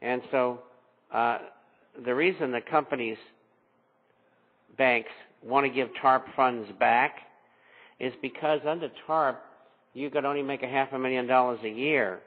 And so the reason the companies, banks, want to give TARP funds back is because under TARP, you could only make $500,000 a year,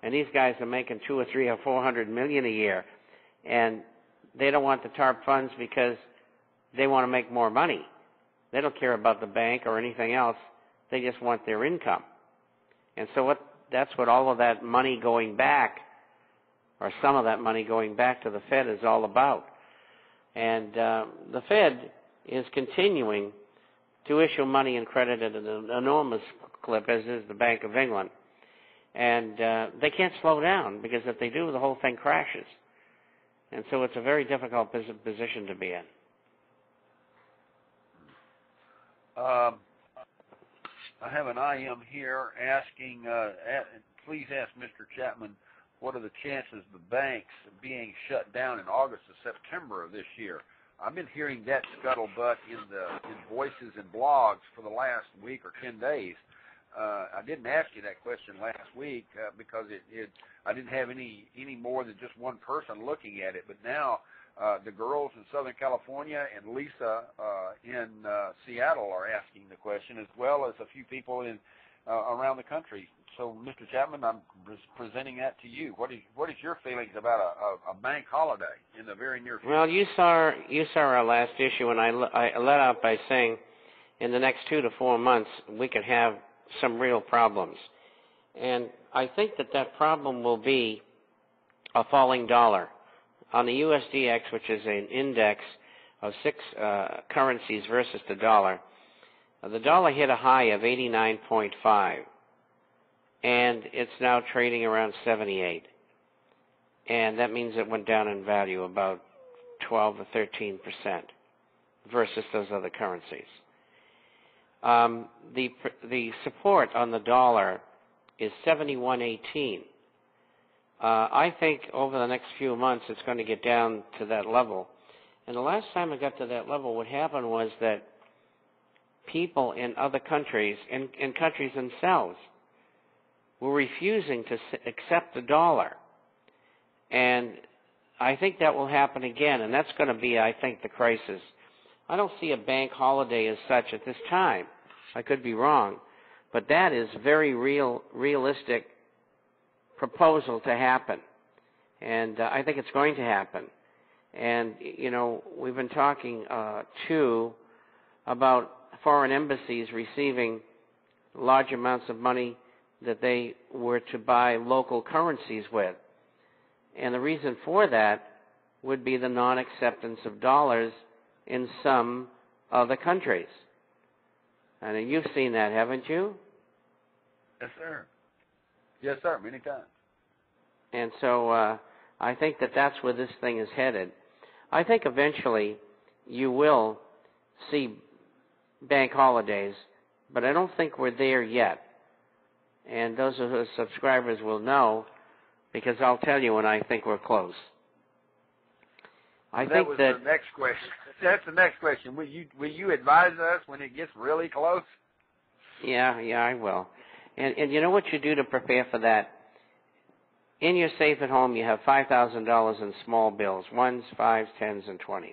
and these guys are making $200 or $300 or $400 million a year, and they don't want the TARP funds because they want to make more money. They don't care about the bank or anything else. They just want their income. And so that's what all of that money going back, or some of that money going back to the Fed, is all about. And the Fed is continuing to issue money and credit at an enormous clip, as is the Bank of England. And they can't slow down, because if they do, the whole thing crashes. And so it's a very difficult position to be in. I have an IM here asking, please ask Mr. Chapman, what are the chances of the banks being shut down in August or September of this year? I've been hearing that scuttlebutt in voices and blogs for the last week or 10 days. I didn't ask you that question last week because I didn't have any more than just one person looking at it. But now the girls in Southern California and Lisa in Seattle are asking the question, as well as a few people in around the country. So, Mr. Chapman, I'm presenting that to you. What is your feelings about a bank holiday in the very near future? Well, you saw our last issue, and I let out by saying in the next 2 to 4 months we could have some real problems. And I think that problem will be a falling dollar. On the USDX, which is an index of 6 currencies versus the dollar hit a high of 89.5, and it's now trading around 78. And that means it went down in value about 12 to 13% versus those other currencies. The support on the dollar is 71.18. I think over the next few months it's going to get down to that level. And the last time it got to that level, what happened was that people in other countries, in countries themselves, were refusing to accept the dollar. And I think that will happen again, and that's going to be, I think, the crisis. I don't see a bank holiday as such at this time. I could be wrong, but that is very realistic proposal to happen, and I think it's going to happen. And we've been talking too about foreign embassies receiving large amounts of money that they were to buy local currencies with, and the reason for that would be the non-acceptance of dollars in some other countries. And you've seen that, haven't you? Yes, sir. Yes, sir, many times. And so I think that's where this thing is headed. I think eventually you will see bank holidays, but I don't think we're there yet. And those of us subscribers will know, because I'll tell you when I think we're close. That was the next question. That's the next question. Will you advise us when it gets really close? Yeah, I will. And you know what you do to prepare for that? In your safe at home, you have $5,000 in small bills, 1s, 5s, 10s, and 20s.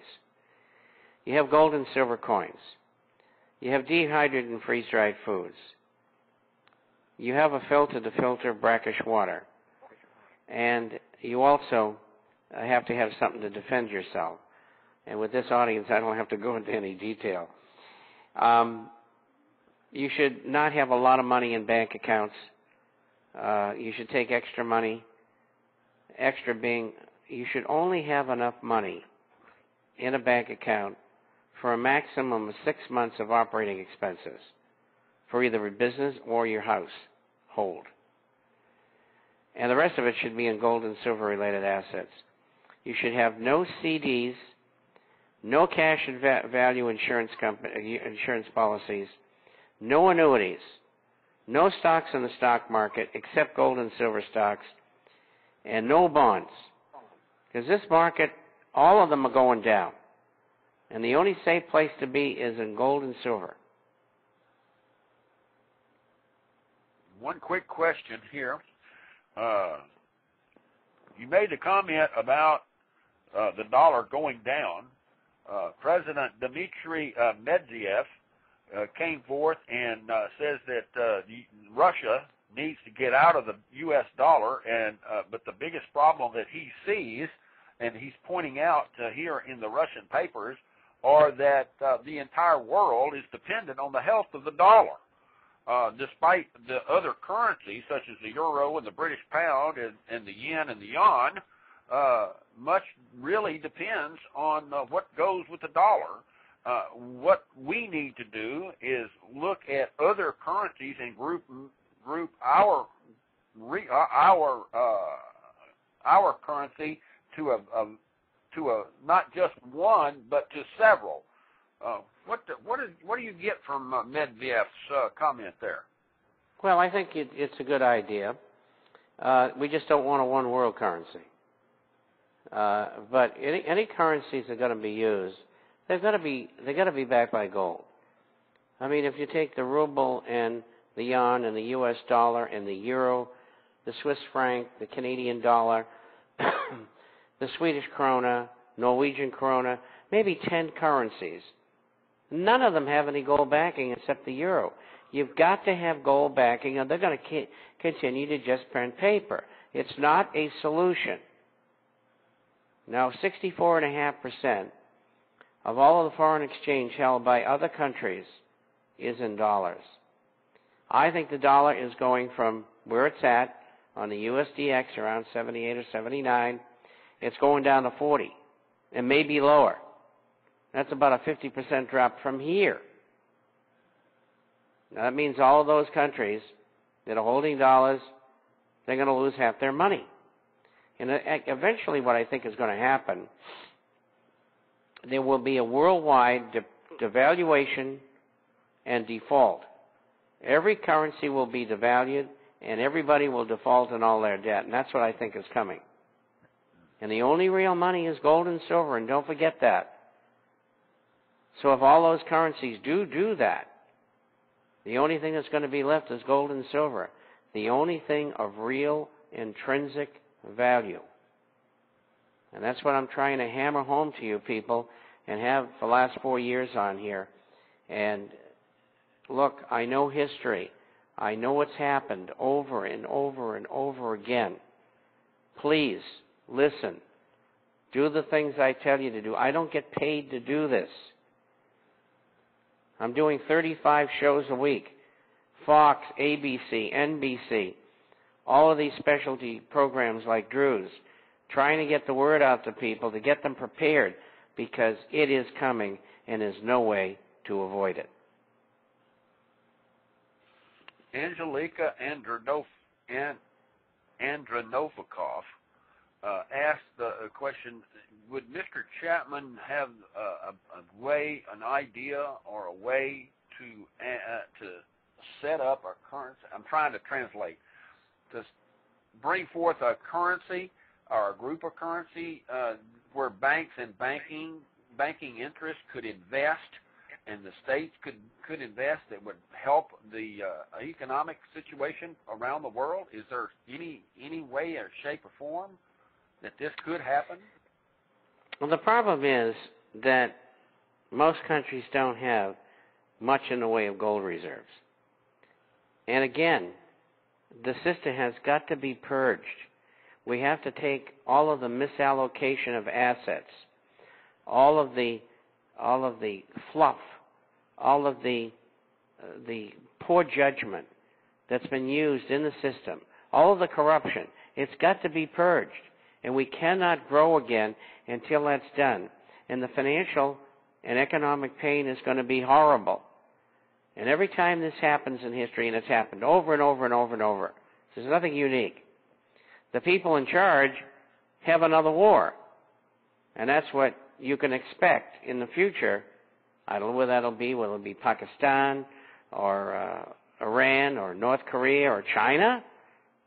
You have gold and silver coins. You have dehydrated and freeze-dried foods. You have a filter to filter brackish water. And you also have to have something to defend yourself. And with this audience, I don't have to go into any detail. You should not have a lot of money in bank accounts. You should take extra money. Extra being, you should only have enough money in a bank account for a maximum of 6 months of operating expenses for either a business or your household. And the rest of it should be in gold and silver related assets. You should have no CDs, no cash and value insurance policies, no annuities, no stocks in the stock market except gold and silver stocks, and no bonds. Because this market, all of them are going down. And the only safe place to be is in gold and silver. One quick question here. You you made the comment about the dollar going down. President Dmitry Medvedev came forth and says that Russia needs to get out of the U.S. dollar, and but the biggest problem that he sees, and he's pointing out here in the Russian papers, are that the entire world is dependent on the health of the dollar. Despite the other currencies, such as the euro and the British pound and the yen and the yuan, much really depends on what goes with the dollar. What we need to do is look at other currencies and group our currency to a not just one but to several. What do you get from Medvedev's comment there? Well, I think it's a good idea. We just don't want a one world currency. But any currencies that are going to be used, they got to be backed by gold. I mean, if you take the ruble and the yuan and the U.S. dollar and the euro, the Swiss franc, the Canadian dollar, the Swedish krona, Norwegian krona, maybe 10 currencies. None of them have any gold backing except the euro. You've got to have gold backing, or they're going to continue to just print paper. It's not a solution. Now, 64.5% of all of the foreign exchange held by other countries is in dollars. I think the dollar is going from where it's at on the USDX around 78 or 79. It's going down to 40, and maybe lower. That's about a 50% drop from here. Now, that means all of those countries that are holding dollars, they're going to lose half their money. And eventually what I think is going to happen, there will be a worldwide devaluation and default. Every currency will be devalued, and everybody will default on all their debt, and that's what I think is coming. And the only real money is gold and silver, and don't forget that. So if all those currencies do that, the only thing that's going to be left is gold and silver, the only thing of real intrinsic value. And that's what I'm trying to hammer home to you people and have the last 4 years on here. And look, I know history. I know what's happened over and over and over again. Please, listen. Do the things I tell you to do. I don't get paid to do this. I'm doing 35 shows a week. Fox, ABC, NBC, all of these specialty programs like Drew's, trying to get the word out to people, to get them prepared, because it is coming and there's no way to avoid it. Angelika Andronovikov asked a question: would Mr. Chapman have a way, an idea, or a way to set up a currency? I'm trying to translate. To bring forth a currency or a group of currency where banks and banking interests could invest, and the states could invest, that would help the economic situation around the world? Is there any way or shape or form that this could happen? Well, the problem is that most countries don't have much in the way of gold reserves. And again, the system has got to be purged. We have to take all of the misallocation of assets, all of the fluff, all of the poor judgment that's been used in the system, all of the corruption. It's got to be purged, and we cannot grow again until that's done. And the financial and economic pain is going to be horrible. And every time this happens in history, and it's happened over and over and over and over, there's nothing unique. The people in charge have another war. And that's what you can expect in the future. I don't know where that'll be, whether it'll be Pakistan or Iran or North Korea or China,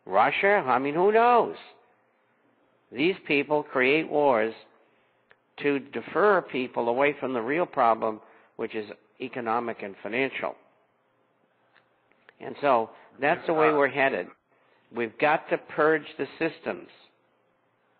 Russia. I mean, who knows? These people create wars to defer people away from the real problem, which is economic and financial. And so that's the way we're headed. We've got to purge the systems.